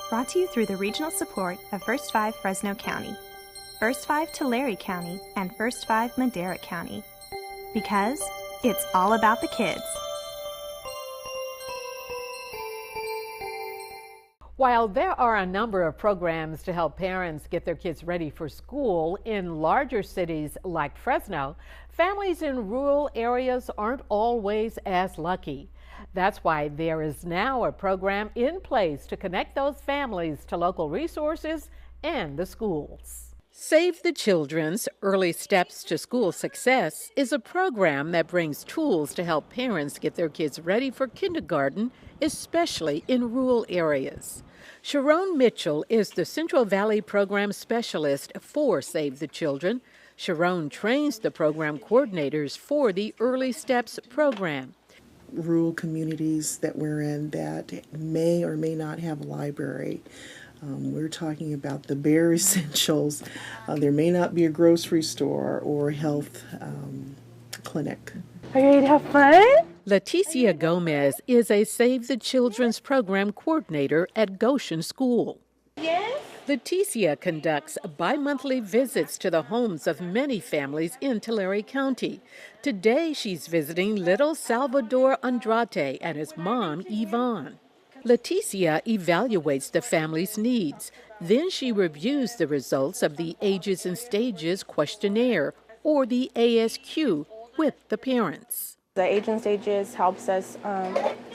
Brought to you through the regional support of First 5 Fresno County, First 5 Tulare County, and First 5 Madera County. Because it's all about the kids. While there are a number of programs to help parents get their kids ready for school in larger cities like Fresno, families in rural areas aren't always as lucky. That's why there is now a program in place to connect those families to local resources and the schools. Save the Children's Early Steps to School Success is a program that brings tools to help parents get their kids ready for kindergarten, especially in rural areas. Sharon Mitchell is the Central Valley Program Specialist for Save the Children. Sharon trains the program coordinators for the Early Steps program. Rural communities that we're in that may or may not have a library. We're talking about the bare essentials. There may not be a grocery store or health clinic. Are you ready to have fun? Leticia Gomez is a Save the Children's program coordinator at Goshen School. Yes. Leticia conducts bi-monthly visits to the homes of many families in Tulare County. Today, she's visiting little Salvador Andrade and his mom, Yvonne. Leticia evaluates the family's needs. Then she reviews the results of the Ages and Stages questionnaire, or the ASQ, with the parents. The Age and Stages helps us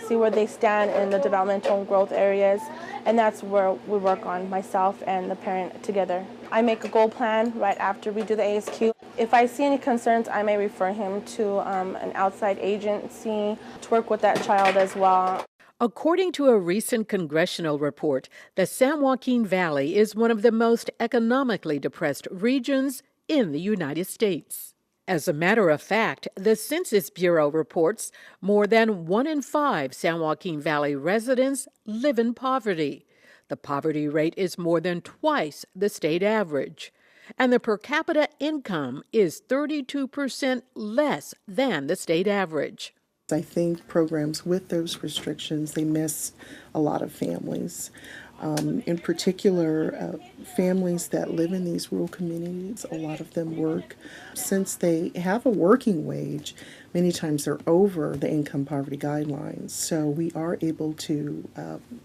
see where they stand in the developmental growth areas, and that's where we work on, myself and the parent together. I make a goal plan right after we do the ASQ. If I see any concerns, I may refer him to an outside agency to work with that child as well. According to a recent congressional report, the San Joaquin Valley is one of the most economically depressed regions in the United States. As a matter of fact, the Census Bureau reports more than 1 in 5 San Joaquin Valley residents live in poverty. The poverty rate is more than twice the state average, and the per capita income is 32% less than the state average. I think programs with those restrictions, they miss a lot of families. In particular, families that live in these rural communities, a lot of them work. Since they have a working wage, many times they're over the income poverty guidelines. So we are able to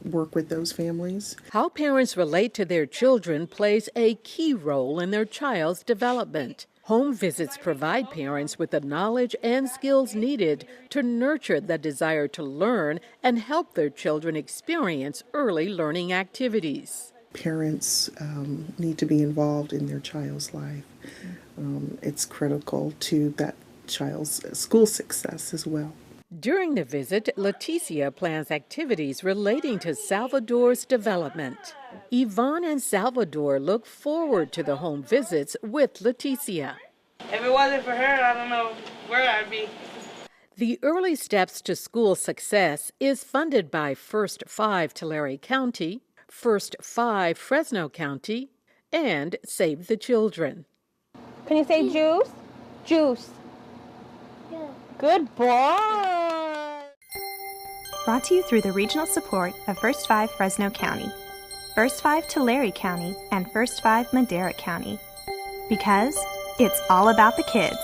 work with those families. How parents relate to their children plays a key role in their child's development. Home visits provide parents with the knowledge and skills needed to nurture the desire to learn and help their children experience early learning activities. Parents need to be involved in their child's life. It's critical to that child's school success as well. During the visit, Leticia plans activities relating to Salvador's development. Yvonne and Salvador look forward to the home visits with Leticia. If it wasn't for her, I don't know where I'd be. The Early Steps to School Success is funded by First 5 Tulare County, First 5 Fresno County, and Save the Children. Can you say juice? Juice. Yeah. Good boy. Brought to you through the regional support of First 5 Fresno County, First 5 Tulare County, and First 5 Madera County. Because it's all about the kids.